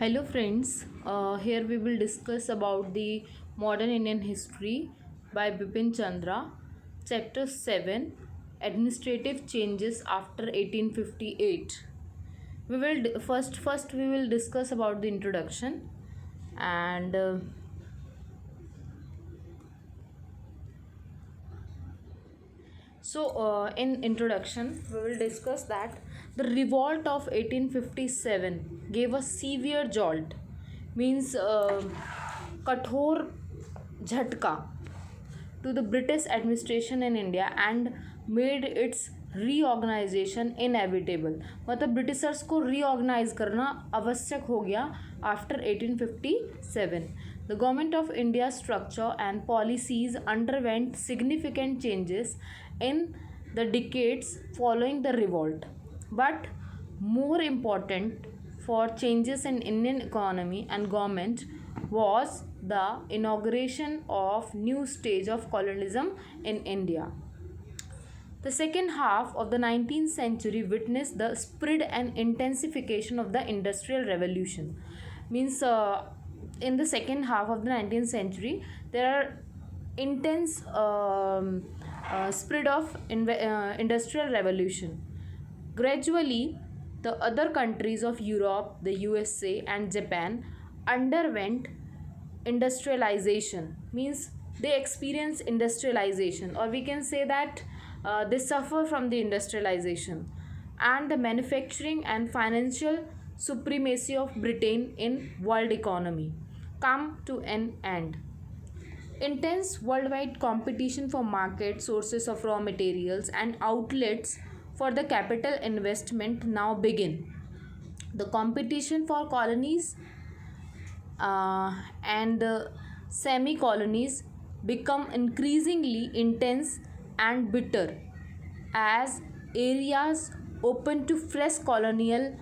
Hello friends, here we will discuss about the modern Indian history by Bipin Chandra, chapter 7, administrative changes after 1858. We will first we will discuss about the introduction and in introduction, we will discuss that the revolt of 1857 gave a severe jolt, means kathor jhatka to the British administration in India and made its reorganization inevitable. मतलब Britishers को reorganize करना आवश्यक हो गया after 1857. The government of India's structure and policies underwent significant changes in the decades following the revolt. But more important for changes in Indian economy and government was the inauguration of new stage of colonialism in India. The second half of the 19th century witnessed the spread and intensification of the Industrial Revolution. Means in the second half of the 19th century, there are intense spread of Industrial Revolution. Gradually, the other countries of Europe, the USA, and Japan underwent industrialization, means they experience industrialization, or we can say that they suffer from the industrialization, and the manufacturing and financial supremacy of Britain in world economy come to an end. Intense worldwide competition for market, sources of raw materials, and outlets for the capital investment now begin. The competition for colonies and semi colonies become increasingly intense and bitter as areas open to fresh colonial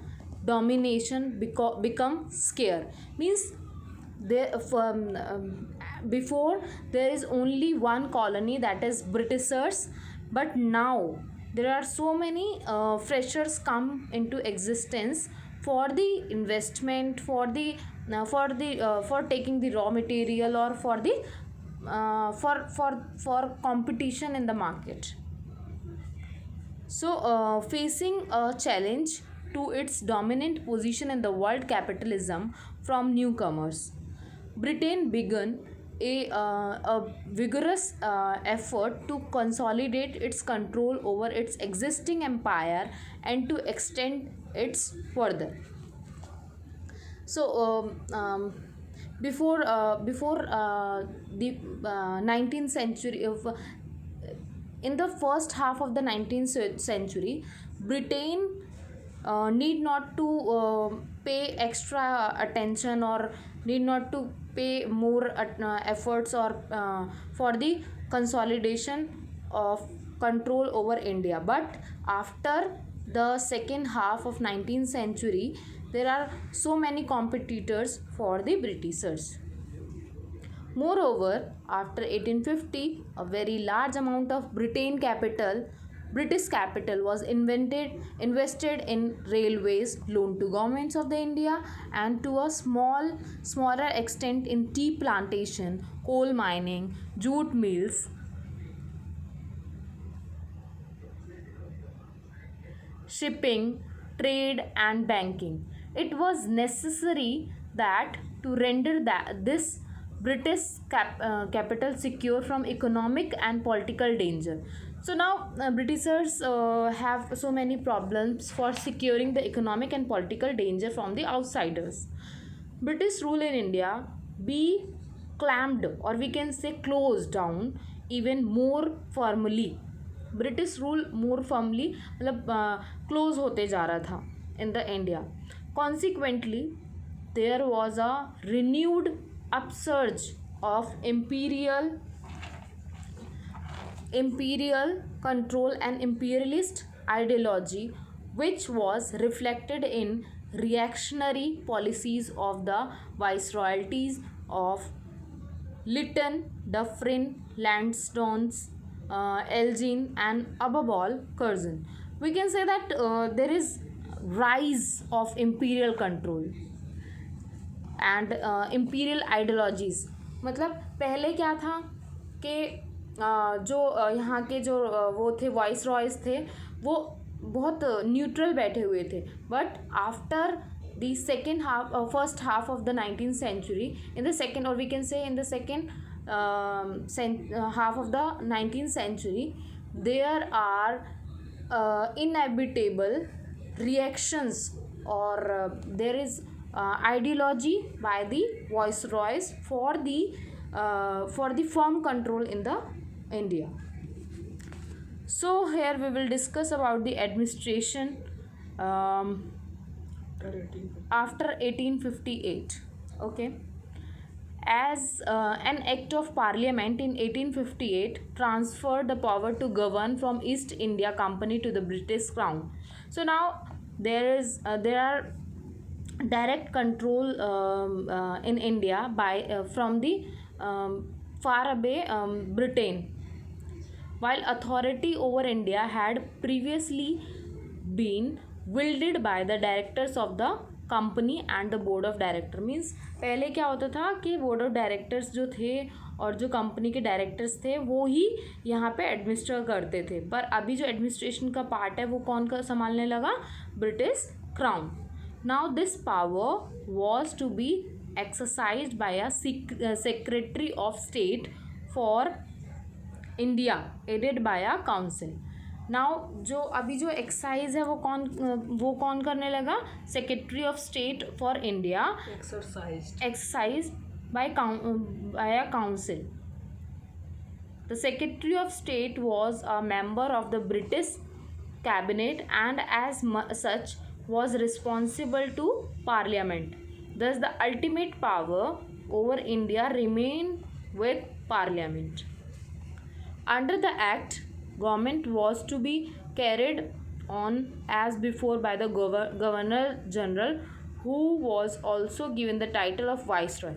domination become scarce. Means there before there is only one colony, that is Britishers, but now there are so many freshers come into existence for the investment, for taking the raw material, or for the for competition in the market. So facing a challenge to its dominant position in the world capitalism from newcomers, Britain began a vigorous effort to consolidate its control over its existing empire and to extend its further. So before the 19th century of in the first half of the 19th century, Britain need not to pay extra attention, or need not to pay more efforts or for the consolidation of control over India. But after the second half of 19th century, there are so many competitors for the Britishers. Moreover, after 1850, a very large amount of British capital was invested in railways, loaned to governments of the India, and to a smaller extent in tea plantation, coal mining, jute mills, shipping, trade, and banking. It was necessary that to render this British capital secure from economic and political danger. So now Britishers have so many problems for securing the economic and political danger from the outsiders. British rule in India be clamped, or we can say closed down even more firmly. British rule more firmly मतलब close होते जा रहा था in the India. Consequently there was a renewed upsurge of imperial control and imperialist ideology, which was reflected in reactionary policies of the viceroyalties of Lytton, Dufferin, Lansdowne, Elgin, and above all Curzon. We can say that there is rise of imperial control. And imperial ideologies. मतलब पहले क्या था कि जो यहाँ के जो वो थे वॉइस रॉयस थे, वो बहुत न्यूट्रल बैठे हुए थे, but after the second half first half of the 19th century, in the second, or we can say in the second half of the 19th century, there are inevitable reactions, or there is ideology by the viceroys for the firm control in the India. So here we will discuss about the administration after 1858. Okay, as an act of parliament in 1858 transferred the power to govern from East India Company to the British Crown. So now there are direct control in India by from the far away Britain, while authority over India had previously been wielded by the directors of the company and the board of director. Means पहले क्या होता था कि board of directors जो थे और जो company के डायरेक्टर्स थे वो ही यहाँ पे एडमिनिस्टर करते थे, पर अभी जो एडमिनिस्ट्रेशन का पार्ट है वो कौन का संभालने लगा? British crown. Now this power was to be exercised by a secretary of state for India aided by a council. Now जो अभी जो एक्सरसाइज है वो कौन करने लगा? Secretary of state for India exercise by a council. The secretary of state was a member of the British cabinet and as such was responsible to parliament. Thus the ultimate power over India remained with parliament. Under the act, government was to be carried on as before by the governor general, who was also given the title of viceroy.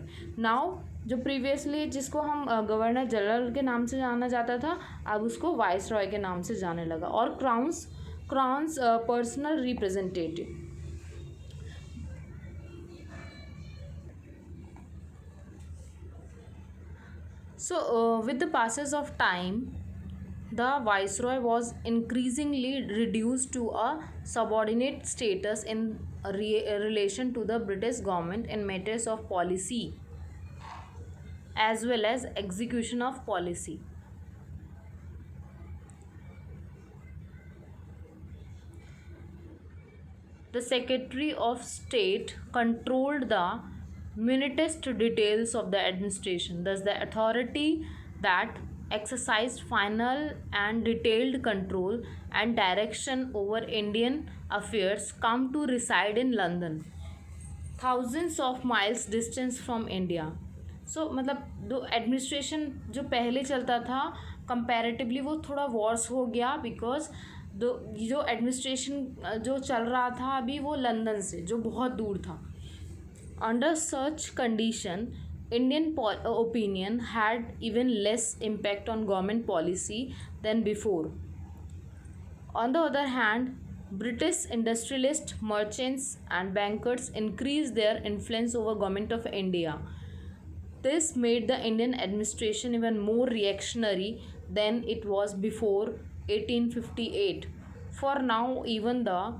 Now जो previously जिसको हम governor general के नाम से जाना जाता था, अब उसको वाइस रॉय के नाम से जाने लगा, और crowns personal representative. So with the passage of time, the viceroy was increasingly reduced to a subordinate status in relation to the British government in matters of policy as well as execution of policy. The Secretary of State controlled the minutest details of the administration. Thus, the authority that exercised final and detailed control and direction over Indian affairs come to reside in London, thousands of miles distance from India. So मतलब जो administration जो पहले चलता था comparatively वो थोड़ा verse हो गया, बिकॉज जो एडमिनिस्ट्रेशन जो चल रहा था अभी वो लंदन से, जो बहुत दूर था. Under such condition, Indian opinion had even less impact on government policy than before. On the other hand, British industrialists, merchants and bankers increased their influence over government of India. This made the Indian administration even more reactionary than it was before 1858. For now, even the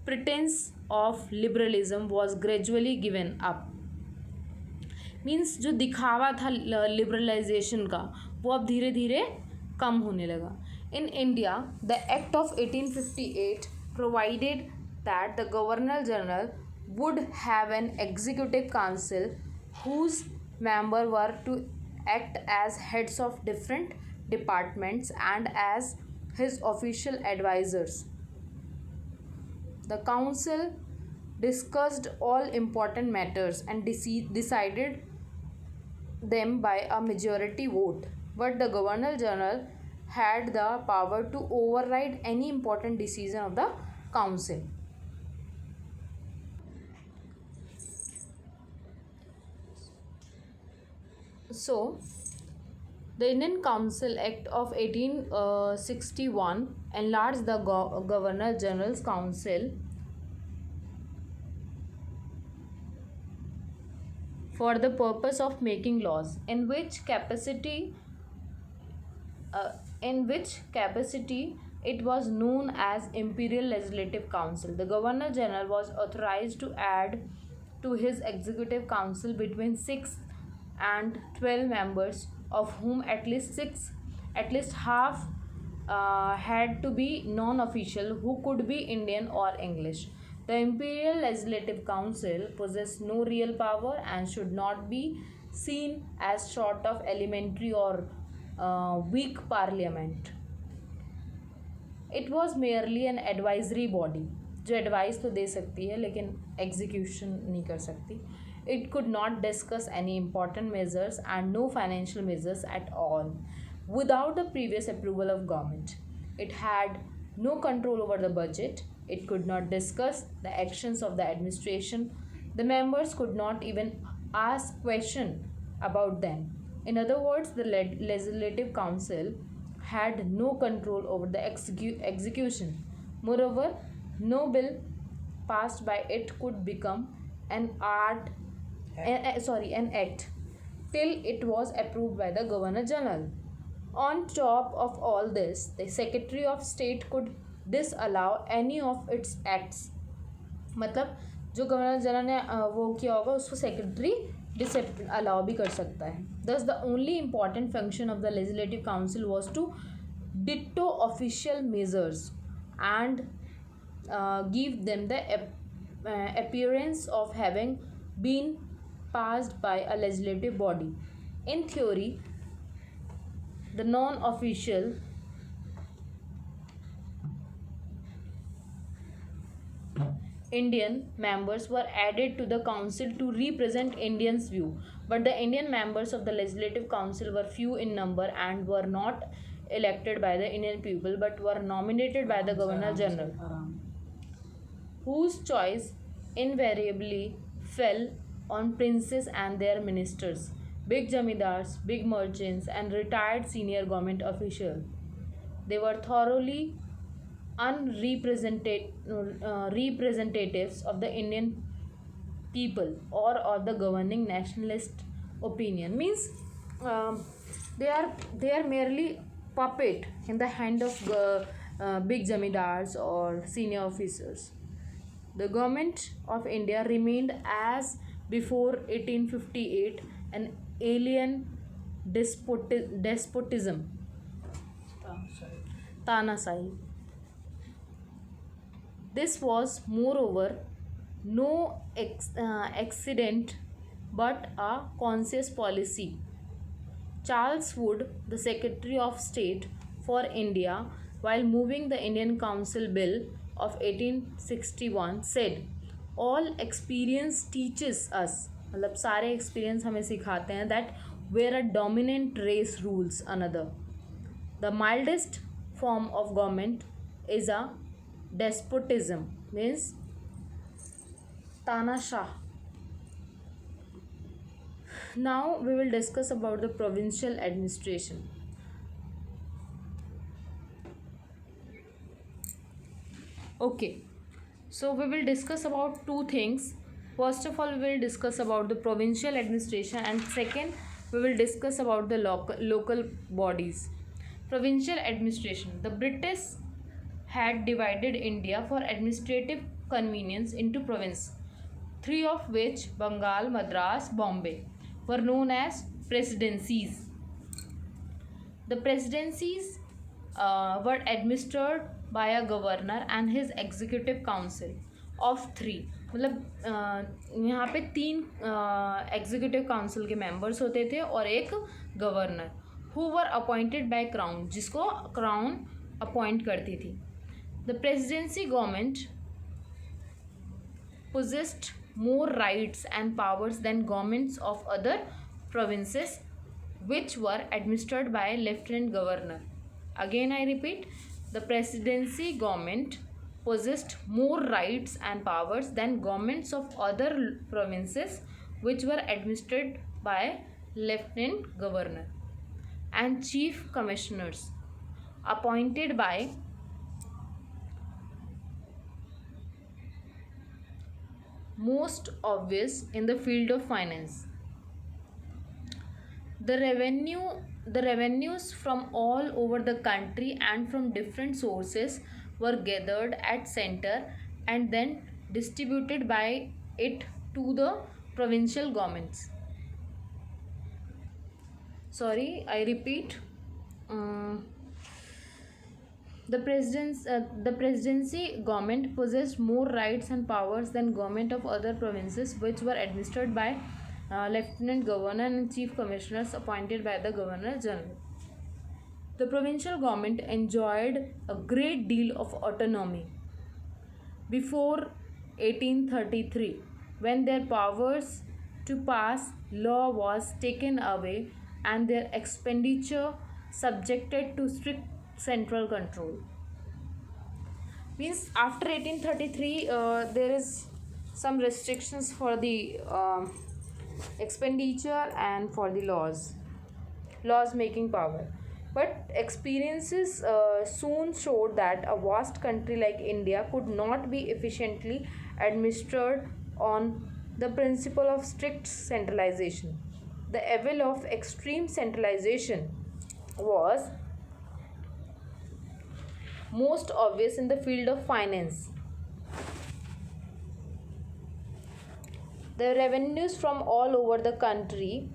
pretense of liberalism was gradually given up. Means जो दिखावा था liberalisation का वो अब धीरे धीरे कम होने लगा. In India the act of 1858 provided that the governor general would have an executive council whose members were to act as heads of different departments and as his official advisors. The council discussed all important matters and decided them by a majority vote, but the governor general had the power to override any important decision of the council. So the Indian Council Act of 1861 enlarged the Governor General's Council for the purpose of making laws. Uh, in which capacity it was known as Imperial Legislative Council. The Governor General was authorized to add to his Executive Council between 6 and 12 members, of whom at least half had to be non-official, who could be Indian or English. The Imperial Legislative Council possessed no real power and should not be seen as short of elementary or weak parliament. It was merely an advisory body जो advice तो दे सकती है लेकिन execution नहीं कर सकती. It could not discuss any important measures and no financial measures at all without the previous approval of government. It had no control over the budget. It could not discuss the actions of the administration. The members could not even ask questions about them. In other words, the Legislative Council had no control over the execution. Moreover, no bill passed by it could become an an act till it was approved by the Governor General. On top of all this, the Secretary of State could disallow any of its acts. मतलब जो governor general ने वो किया होगा उसको secretary allow भी कर सकता है. Thus, the only important function of the Legislative Council was to ditto official measures and give them the appearance of having been passed by a legislative body. In theory, the non-official Indian members were added to the council to represent Indians' view, but the Indian members of the Legislative Council were few in number and were not elected by the Indian people but were nominated by the Governor General, whose choice invariably fell on princes and their ministers, big jamidars, big merchants, and retired senior government officials. They were thoroughly representatives of the Indian people or of the governing nationalist opinion. Means they are merely puppet in the hand of big jamidars or senior officers. The government of India remained as before 1858 an alien despotism, Tanasai. This was, moreover, no accident but a conscious policy. Charles Wood, the Secretary of State for India, while moving the Indian Council Bill of 1861, said, "All experience teaches us," मतलब सारे experience हमें सिखाते हैं, that where a dominant race rules another, the mildest form of government is a despotism, means Tanashah. Now we will discuss about the provincial administration. Okay, so we will discuss about two things. First of all, we will discuss about the provincial administration, and second, we will discuss about the local bodies. Provincial administration. The British had divided India for administrative convenience into provinces, three of which, Bengal, Madras, Bombay, were known as presidencies. The presidencies were administered by a governor and his executive council of three. मतलब यहाँ पे तीन executive council के members होते थे और एक governor, who were appointed by crown, जिसको क्राउन अपॉइंट करती थी. The presidency government possessed more rights and powers than governments of other provinces, which were administered by lieutenant governor. Again I repeat, the presidency government possessed more rights and powers than governments of other provinces, which were administered by lieutenant governor, and chief commissioners appointed by most obvious in the field of finance. The revenue the revenues from all over the country and from different sources were gathered at center and then distributed by it to the provincial governments. Sorry, I repeat. Um, the presidency government possessed more rights and powers than government of other provinces, which were administered by lieutenant governor and chief commissioners appointed by the governor general. The provincial government enjoyed a great deal of autonomy before 1833, when their powers to pass law was taken away and their expenditure subjected to strict central control. Means after 1833 there is some restrictions for the expenditure and for the laws making power, but experiences soon showed that a vast country like India could not be efficiently administered on the principle of strict centralization. The evil of extreme centralization was most obvious in the field of finance. The revenues from all over the country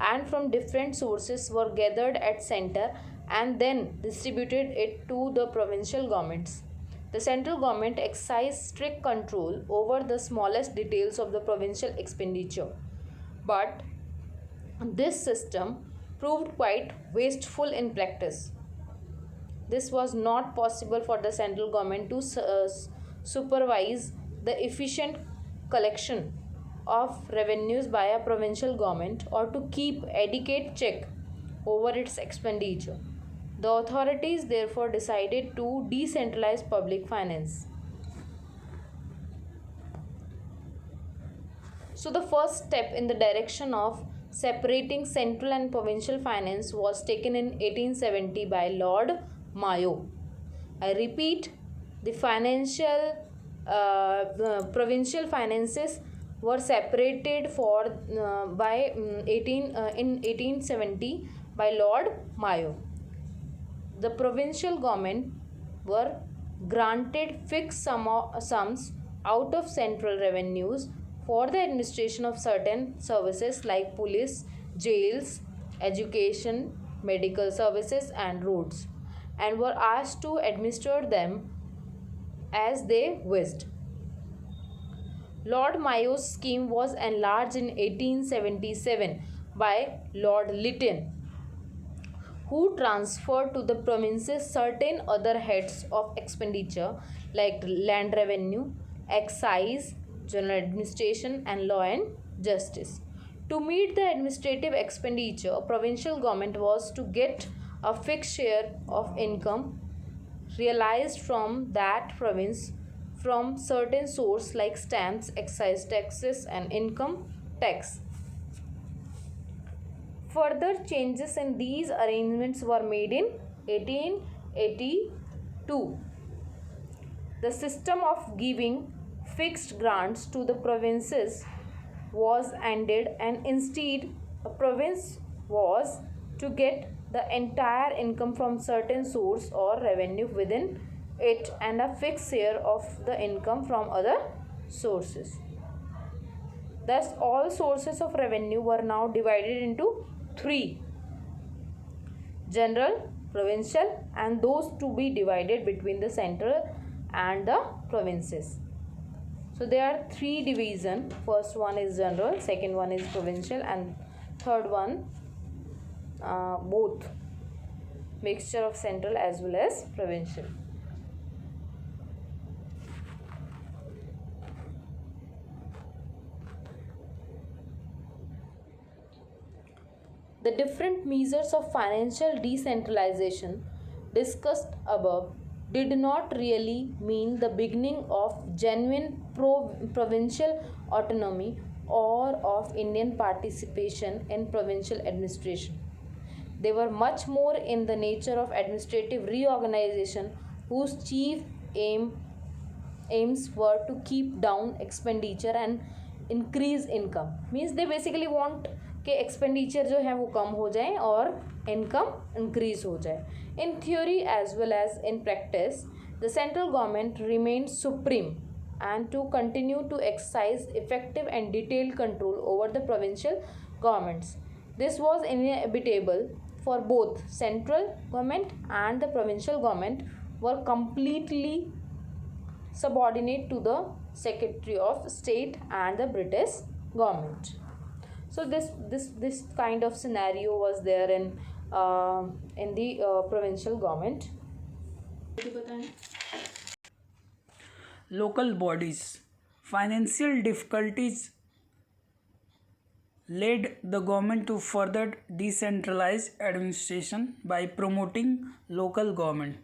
and from different sources were gathered at center and then distributed it to the provincial governments. The central government exercised strict control over the smallest details of the provincial expenditure. But this system proved quite wasteful in practice. This was not possible for the central government to supervise the efficient collection of revenues by a provincial government or to keep adequate check over its expenditure. The authorities therefore decided to decentralize public finance. So the first step in the direction of separating central and provincial finance was taken in 1870 by Lord Mayo. I repeat, the provincial finances were separated for by 1870 by Lord Mayo. The provincial government were granted fixed sums out of central revenues for the administration of certain services like police, jails, education, medical services, and roads, and were asked to administer them as they wished. Lord Mayo's scheme was enlarged in 1877 by Lord Lytton, who transferred to the provinces certain other heads of expenditure like land revenue, excise, general administration, and law and justice. To meet the administrative expenditure, provincial government was to get a fixed share of income realized from that province from certain source like stamps, excise taxes, and income tax. Further changes in these arrangements were made in 1882. The system of giving fixed grants to the provinces was ended, and instead a province was to get the entire income from certain source or revenue within it and a fixed share of the income from other sources. Thus all sources of revenue were now divided into three: general, provincial, and those to be divided between the central and the provinces. So there are three divisions. First one is general, second one is provincial, and third one both mixture of central as well as provincial. The different measures of financial decentralization discussed above did not really mean the beginning of genuine provincial autonomy or of Indian participation in provincial administration. They were much more in the nature of administrative reorganization whose chief aims were to keep down expenditure and increase income. Means they basically want कि expenditure जो है वो कम हो जाए और income increase हो जाए. In theory as well as in practice the central government remain supreme and to continue to exercise effective and detailed control over the provincial governments. This was inevitable for both central government and the provincial government were completely subordinate to the Secretary of State and the British government. So this kind of scenario was there in the provincial government. Local bodies. Financial difficulties led the government to further decentralize administration by promoting local government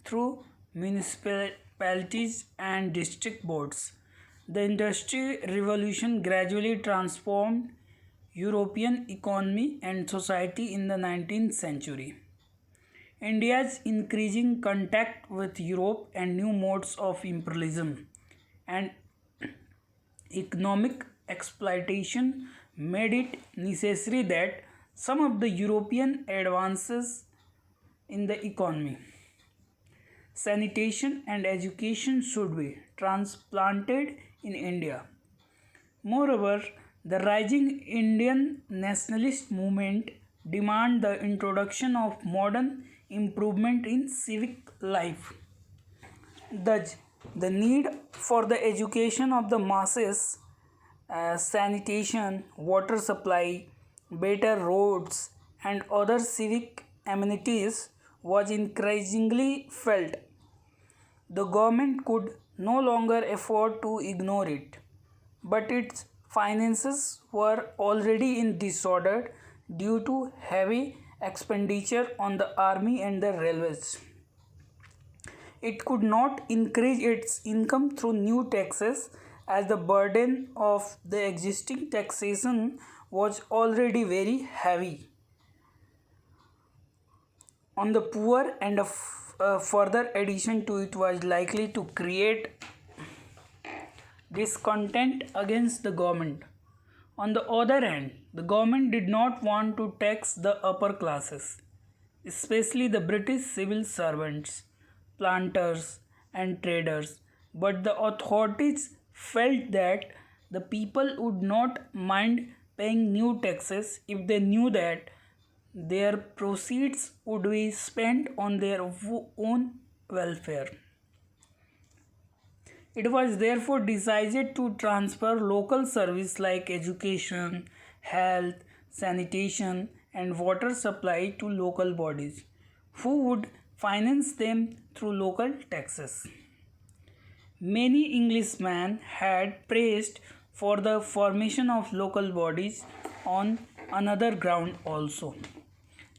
through municipalities and district boards. The Industrial Revolution gradually transformed European economy and society in the 19th century. India's increasing contact with Europe and new modes of imperialism and economic exploitation made it necessary that some of the European advances in the economy, sanitation, and education should be transplanted in India. Moreover, the rising Indian nationalist movement demand the introduction of modern improvement in civic life. Thus, the need for the education of the masses, sanitation, water supply, better roads, and other civic amenities was increasingly felt. The government could no longer afford to ignore it, but its finances were already in disorder due to heavy expenditure on the army and the railways. It could not increase its income through new taxes as the burden of the existing taxation was already very heavy on the poor, and a further addition to it was likely to create discontent against the government. On the other hand, the government did not want to tax the upper classes, especially the British civil servants, planters, and traders, but the authorities felt that the people would not mind paying new taxes if they knew that their proceeds would be spent on their own welfare. It was therefore decided to transfer local services like education, health, sanitation, and water supply to local bodies, who would finance them through local taxes. Many Englishmen had praised for the formation of local bodies on another ground also.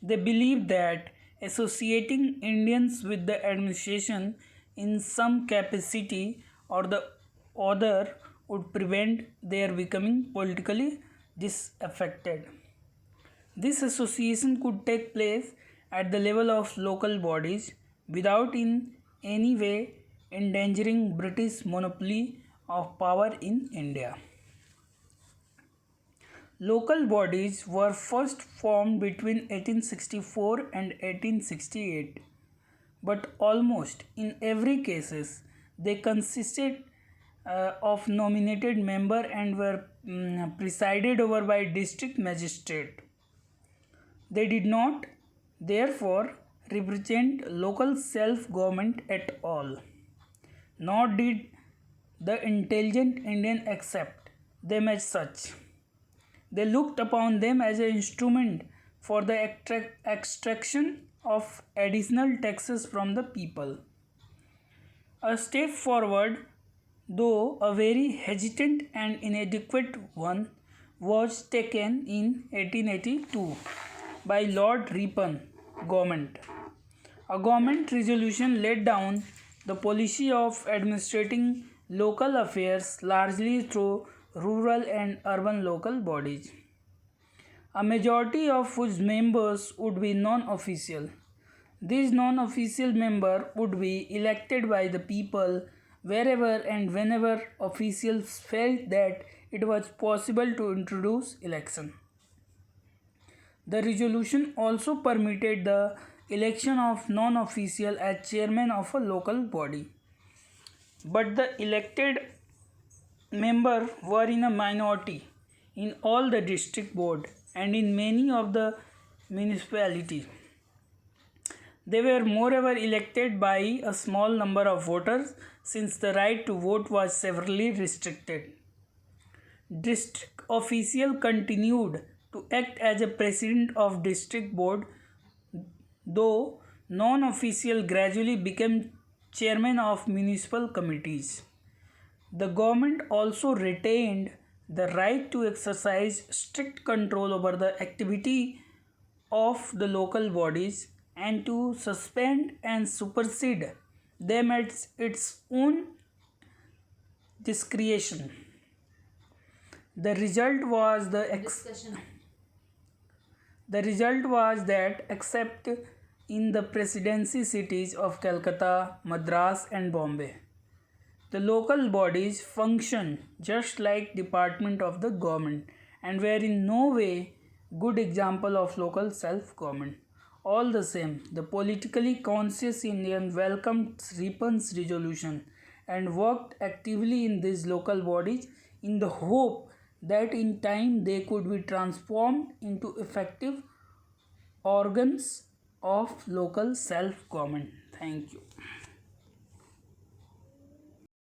They believed that associating Indians with the administration in some capacity or the other would prevent their becoming politically disaffected. This association could take place at the level of local bodies without in any way endangering British monopoly of power in India. Local bodies were first formed between 1864 and 1868, but almost in every cases they consisted of nominated member and were presided over by district magistrate. They did not, therefore, represent local self-government at all, nor did the intelligent Indian accept them as such. They looked upon them as an instrument for the extraction of additional taxes from the people. A step forward, though a very hesitant and inadequate one, was taken in 1882 by Lord Ripon government. A government resolution laid down the policy of administrating local affairs largely through rural and urban local bodies, a majority of whose members would be non-official. This non-official member would be elected by the people wherever and whenever officials felt that it was possible to introduce election. The resolution also permitted the election of non-official as chairman of a local body. But the elected members were in a minority in all the district board and in many of the municipalities. They were moreover elected by a small number of voters since the right to vote was severely restricted. District official continued to act as a president of district board, though non-official gradually became chairman of municipal committees. The government also retained the right to exercise strict control over the activity of the local bodies and to suspend and supersede them at its own discretion. The result was that except in the presidency cities of Calcutta, Madras and Bombay, the local bodies function just like department of the government and were in no way good example of local self-government. All the same, the politically conscious Indian welcomed Ripon's resolution and worked actively in these local bodies in the hope that in time they could be transformed into effective organs of local self-government. Thank you.